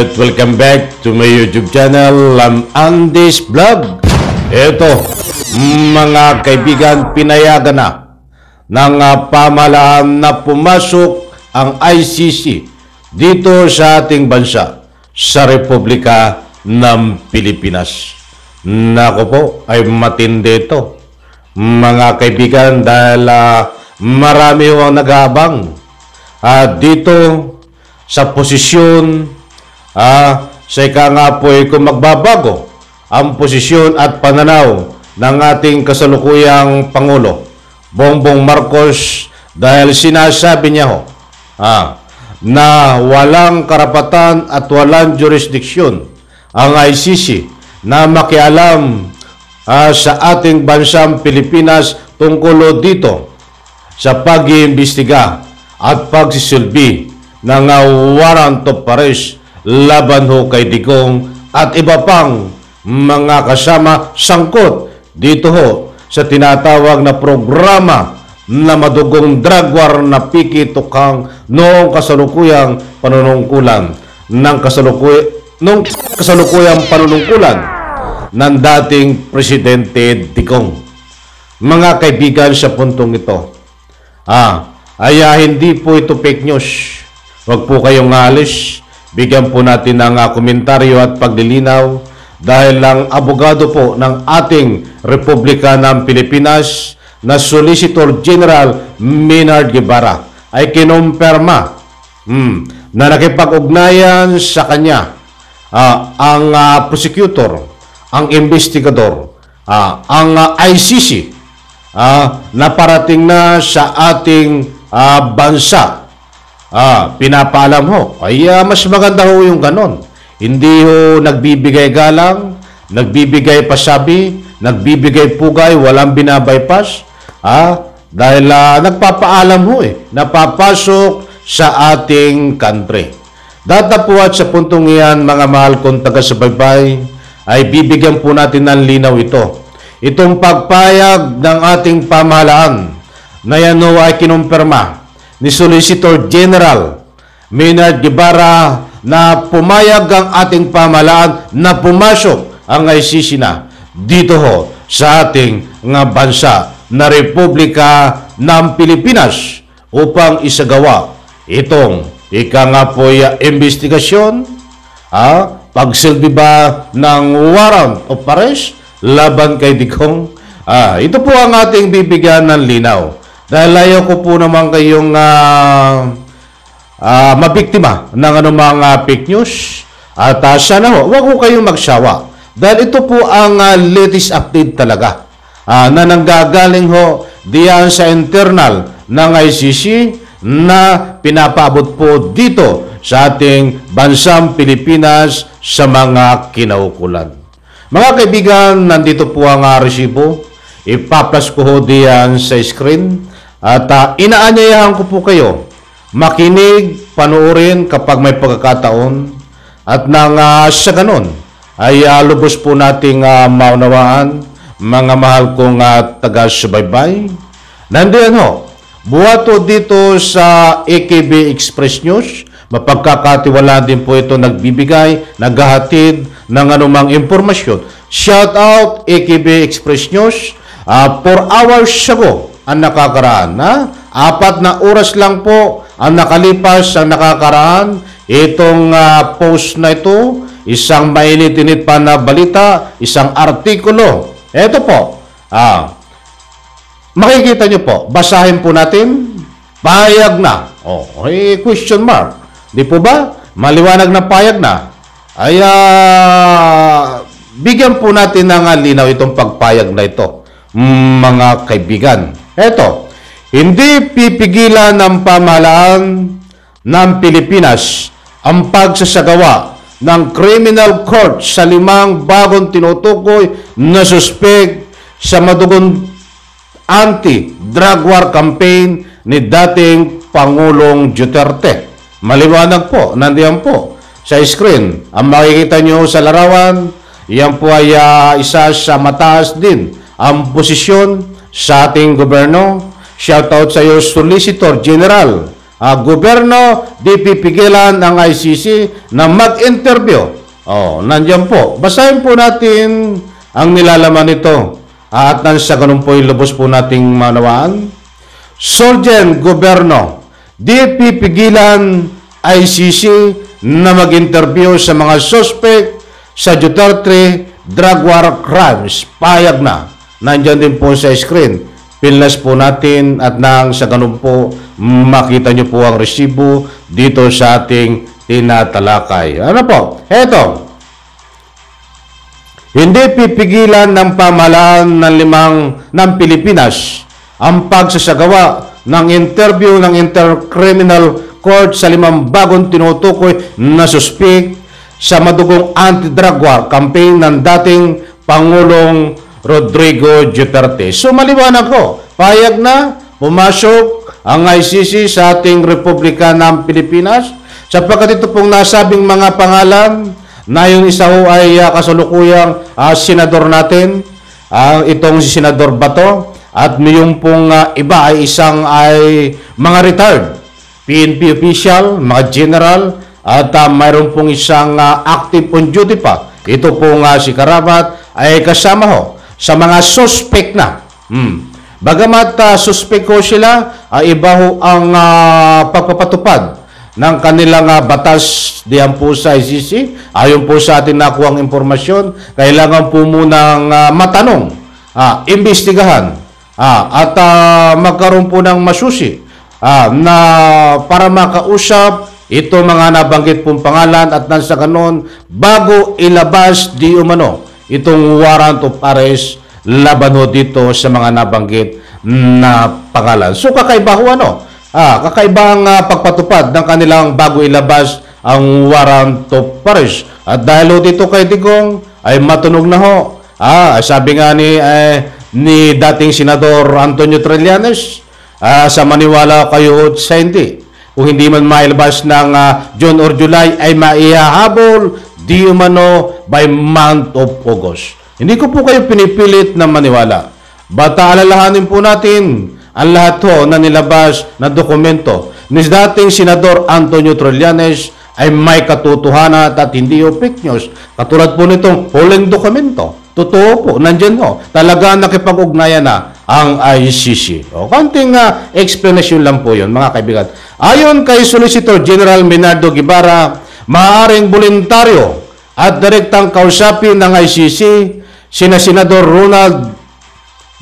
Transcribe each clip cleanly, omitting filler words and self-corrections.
Alright, welcome back to my YouTube channel, Andy's Vlog. Ito, mga kaibigan, pinayagan na ng pamahalaan na pumasok ang ICC dito sa ating bansa, sa Republika ng Pilipinas. Nako po, ay matindi ito, mga kaibigan, dahil marami ang nag-aabang dito sa posisyon, sa ika nga po ay kung magbabago ang posisyon at pananaw ng ating kasalukuyang Pangulo, Bongbong Marcos, dahil sinasabi niya na walang karapatan at walang jurisdiksyon ang ICC na makialam sa ating bansang Pilipinas tungkol dito sa pag-iimbestiga at pagsisilbi ng warrant of arrest laban ho kay Digong at iba pang mga kasama sangkot dito ho sa tinatawag na programa na madugong drug war na piki-tukang noong kasalukuyang panunungkulan ng kasalukuyang panunungkulan ng dating Presidente Digong. Mga kaibigan, sa puntong ito, hindi po ito fake news. Huwag po kayong alis. Bigyan po natin ng komentaryo at paglilinaw dahil lang abogado po ng ating Republika ng Pilipinas na Solicitor General Maynard Guevara ay kinumpirma na nakipag-ugnayan sa kanya ang prosecutor, ang investigador, ang ICC na parating na sa ating bansa. Pinapaalam ho, ay mas maganda ho yung ganon. Hindi ho nagbibigay galang, nagbibigay pasabi, nagbibigay pugay, walang binabypass. Dahil nagpapaalam ho napapasok sa ating country. Datapuat sa puntong iyan, mga mahal kong taga-subaybay, ay bibigyan po natin ng linaw ito. Itong pagpayag ng ating pamahalaan na yan ho ay kinumpirma ni Solicitor General Maynard Guevara na pumayag ang ating pamahalaan na pumasok ang ICC na dito ho sa ating bansa na Republika ng Pilipinas upang isagawa itong investigasyon, pagsilbi ba ng warrant of arrest laban kay Digong. Ito po ang ating bibigyan ng linaw. Dahil ayaw ko po naman kayong mabiktima ng anumang fake news. At sana ho, huwag ko kayong magsawa. Dahil ito po ang latest update talaga na nanggagaling ho diyan sa internal ng ICC na pinapaabot po dito sa ating bansang Pilipinas sa mga kinaukulan. Mga kaibigan, nandito po ang resibo. Ipaplas ko ho diyan sa screen. At inaanyayahan ko po kayo makinig, panoorin kapag may pagkakataon. At sa ganon ay lubos po nating maunawaan, mga mahal kong taga-subaybay. Nandiyan ho, buhato dito sa AKB Express News. Mapagkakatiwala din po ito nagbibigay, naghahatid ng anumang impormasyon. Shout out AKB Express News. 4 hours ago ang nakakaraan. 4 na oras lang po ang nakalipas ang nakakaraan. Itong post na ito, isang mainit-init pa na balita, isang artikulo. Ito po, makikita nyo po, basahin po natin. Payag na. Question mark. Di po ba? Maliwanag na payag na. Ay, bigyan po natin ng linaw itong pagpayag na ito, mga kaibigan. Eto, hindi pipigilan ng pamahalaan ng Pilipinas ang pagsasagawa ng criminal court sa 5 bagong tinutukoy na suspect sa madugong anti-drug war campaign ni dating Pangulong Duterte. Maliwanag po, nandiyan po sa screen. Ang makikita nyo sa larawan, yan po ay isa sa mataas din ang posisyon sa ating gobyerno. Shoutout sa iyo, Solicitor General gobyerno, di pipigilan ng ICC na mag-interview. Nandiyan po. Basahin po natin ang nilalaman nito. At nang sa ganun po, ilubos po nating manawaan. Solgen gobyerno, di pipigilan ICC na mag-interview sa mga suspect sa Duterte drug war crimes. Payag na. Nandiyan din po sa screen. Pinlas po natin at nang sa ganun po, makita nyo po ang resibo dito sa ating tinatalakay. Ano po? Eto. Hindi pipigilan ng pamahalaan ng Pilipinas ang pagsasagawa ng interview ng Intercriminal Court sa 5 bagong tinutukoy na suspect sa madugong anti-drug war campaign ng dating Pangulong Rodrigo Duterte. So maliwanag ko, payag na pumasok ang ICC sa ating Republika ng Pilipinas sapagkat ito pong nasabing mga pangalan na yung isa ho ay kasalukuyang senador natin, itong si Senador Bato, at yung pong iba ay mga retired PNP official, mga general, at mayroon pong isang active on duty pa. Ito pong si Karamat ay kasama ho sa mga suspect na. Bagamat suspect ko sila, iba ho ang pagpapatupad ng kanilang batas diyan po sa ICC. Ayon po sa atin nakuhang impormasyon, kailangan po munang matanong, imbestigahan, at magkaroon po ng masusi na para makausap ito mga nabanggit pong pangalan at nang sa ganon, bago ilabas di umano itong warrant of arrest laban ho dito sa mga nabanggit na pangalan. So kakaiba ho kakaibang pagpatupad ng kanilang bago ilabas ang warrant of arrest. At dahil dito kay Digong ay matunog na ho. Sabi nga ni dating Senador Antonio Trillanes, sa maniwala kayo sa hindi. Kung hindi man mailabas ng June or July ay maihahabol di umano by month of August. Hindi ko po kayo pinipilit na maniwala. Bata alalahanin po natin ang lahat ho na nilabas na dokumento ni dating Senador Antonio Trillanes ay may katotohanan at hindi o fake news. Katulad po nitong huling dokumento. Totoo po, nandyan ho. Talaga nakipag-ugnayan na ang ICC. Konting explanation lang po yun, mga kaibigan. Ayon kay Solicitor General Menardo Guevara, maaaring voluntaryo at direktang kausapin ng ICC sina Senador Ronald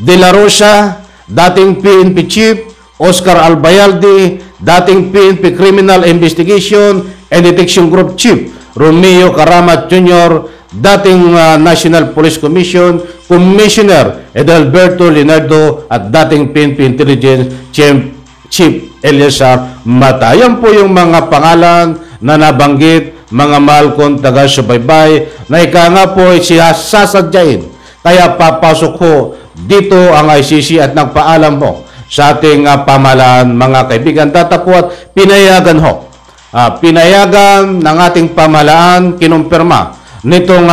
De La Rosa, dating PNP Chief, Oscar Albayalde, dating PNP Criminal Investigation and Detection Group Chief, Romeo Karamat Jr., dating National Police Commission Commissioner Edalberto Leonardo at dating PNP Intelligence Chief Eliazar Mata. Yan po yung mga pangalan na nabanggit, mga mahal kong taga-subaybay, na ika nga po ay sasadyain. Kaya papasok ho dito ang ICC at nagpaalam ho sa ating pamahalaan, mga kaibigan. Tatapuat, pinayagan ho. Pinayagan ng ating pamahalaan, kinumpirma nitong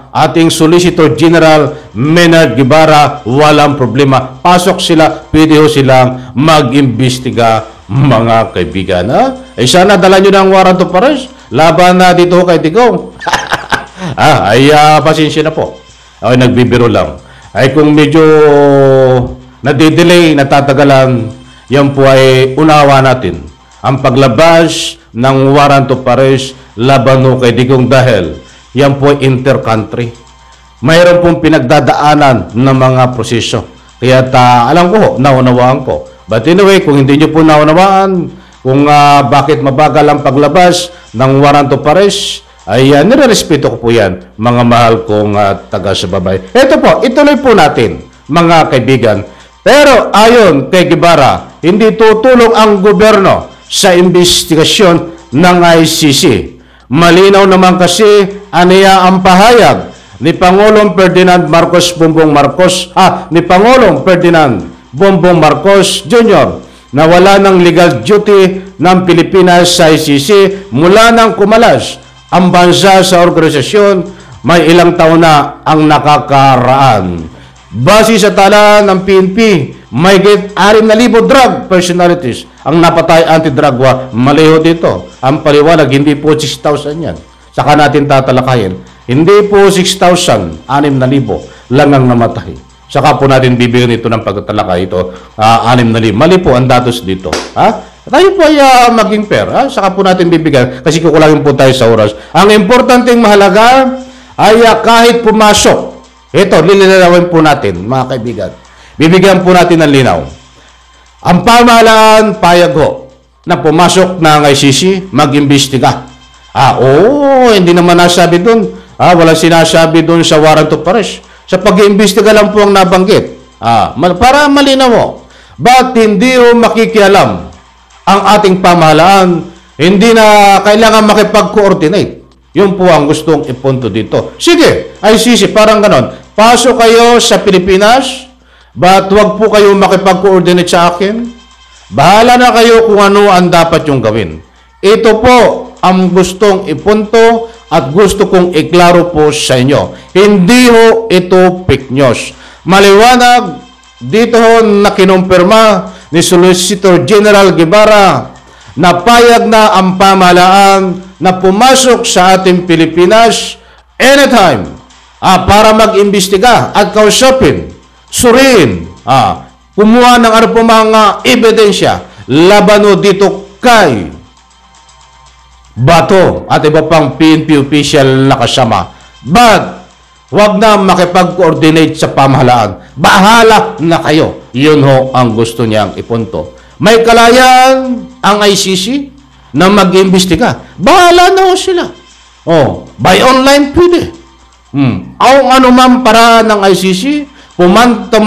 ating Solicitor General Menard Guevara, walang problema. Pasok sila, pwede ho silang mag-imbestiga, mga kaibigan. Sana dala nyo ng warrant of arrest laban na dito kay Digong. Pasensya na po. Ay, nagbibiro lang. Ay, kung medyo nadidelay, natatagalan, yan po ay unawa natin ang paglabas ng warrant of arrest laban ho kay Digong dahil yan po ay inter-country. Mayroon pong pinagdadaanan ng mga proseso. Kaya alam ko, naunawaan ko. But anyway, kung hindi nyo po naunawaan, kung bakit mabagal ang paglabas ng warrant of arrest, ay nirerespeto ko po yan, mga mahal kong taga-subaybay. Ito po, ituloy po natin, mga kaibigan. Pero ayon kay Guevara, hindi tutulong ang gobyerno sa investigasyon ng ICC. Malinaw naman kasi aniya ang pahayag ni Pangulong Ferdinand Marcos Bongbong Marcos, ni Pangulong Ferdinand Bongbong Marcos Jr. na wala ng legal duty ng Pilipinas sa ICC mula nang kumalas ang bansa sa organisasyon, may ilang taon na ang nakakaraan. Base sa tala ng PNP, may 6,000 drug personalities ang napatay anti-drug war. Maliho dito. Ang paliwanag, hindi po 6,000 yan. Saka natin tatalakayin. Hindi po 6,000, 6,000 lang ang namatay. Saka po natin bibigyan ito ng pagtatalakay ito, 6,000. Mali po ang datos dito. Ha? Tayo po ay maging fair. Ha? Saka po natin bibigyan kasi kukulangin po tayo sa oras. Ang importanteng mahalaga ay kahit pumasok. Ito, lilinawin po natin, mga kaibigan. Bibigyan po natin ng linaw. Ang pamahalaan, payag ho, na pumasok ng ICC, mag-imbestiga. Hindi naman nasabi doon. Walang sinasabi doon sa warrant of arrest. Sa pag-iimbestiga lang po ang nabanggit. Para malinaw ho. Ba't hindi ho makikialam ang ating pamahalaan? Hindi na kailangan makipag-coordinate. Yun po ang gustong ipunto dito. Sige, ICC, parang ganon. Pasok kayo sa Pilipinas, ba't wag po kayo makipag-coordinate sa akin? Bahala na kayo kung ano ang dapat yung gawin. Ito po ang gustong ipunto at gusto kong iklaro po sa inyo. Hindi ho ito fake news. Maliwanag dito ho na kinumpirma ni Solicitor General Guevara na payag na ang pamahalaan na pumasok sa ating Pilipinas anytime para mag-imbestiga at kausapin, suriin, kumuha ng ano po mga ebidensya laban ho dito kay Bato at iba pang PNP official na kasama. But wag na makipag-coordinate sa pamahalaan. Bahala na kayo. Yun ho ang gusto niyang ipunto. May kalayaan ang ICC na mag-imbestiga. Bahala na ho sila. By online pwede. Ang anumang paraan ng ICC,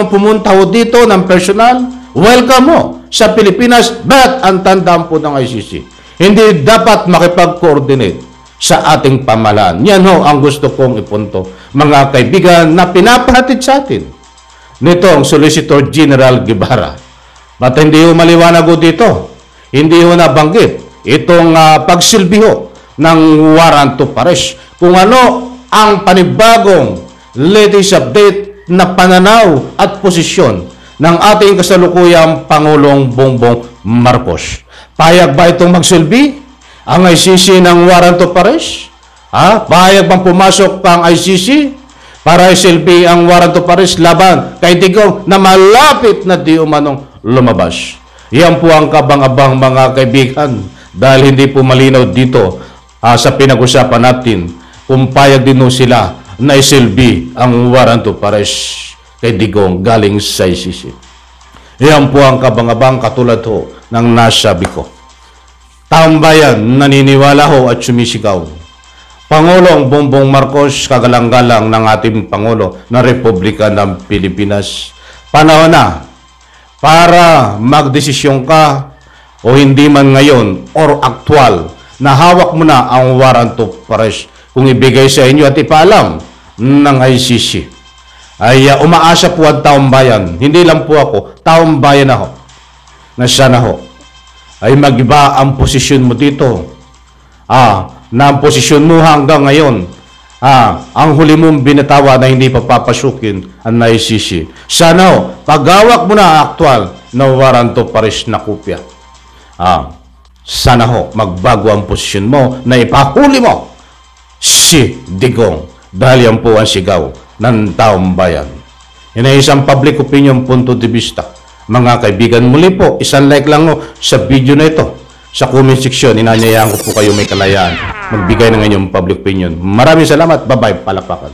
pumunta ho dito ng personal, welcome ho sa Pilipinas, but ang tandaan po ng ICC, hindi dapat makipag-coordinate sa ating pamahalaan. Yan ho ang gusto kong ipunto, mga kaibigan, na pinapahatid sa atin nitong Solicitor General Guevara. Ba't hindi ho maliwanag ho dito? Hindi ho nabanggit itong pagsilbi ho ng warrant of arrest. Kung ano ang panibagong latest update na pananaw at posisyon ng ating kasalukuyang Pangulong Bongbong Marcos. Payag ba itong magsilbi ang ICC ng warrant of arrest? Payag bang pumasok pa ang ICC para isilbi ang warrant of arrest laban kay Digong na malapit na di umanong lumabas? Yan po ang kabang-abang, mga kaibigan, dahil hindi po malinaw dito sa pinag-usapan natin kung payag din sila na isilbi ang warrant of arrest kay Digong galing sa ICC. Yan po ang kabang-abang, katulad ho ng nasabi ko. Taong bayan naniniwala ho at sumisigaw. Pangulong Bongbong Marcos, kagalang-galang ng ating Pangulo ng Republika ng Pilipinas. Panahon na para magdesisyon ka o hindi man ngayon or aktual na hawak mo na ang warrant of arrest. Kung ibigay sa inyo at ipaalam ng ICC, ay umaasa po ang taong bayan. Hindi lang po ako, taong bayan na ho, na sana ho ay mag-iba ang posisyon mo dito. Na ang posisyon mo hanggang ngayon, ang huli mong binatawa na hindi papapasukin ang ICC. Sana ho, paghawak mo na aktual na warrant of arrest na kopya. Sana ho, magbago ang posisyon mo na ipahuli mo si Digong. Dahil yan po ang sigaw ng taong bayan. Yan ay isang public opinion punto de vista. Mga kaibigan, muli po, isang like lang sa video na ito. Sa comment section, inanyayahan ko po kayo may kalayaan magbigay ng inyong public opinion. Maraming salamat. Bye-bye. Palakpakan.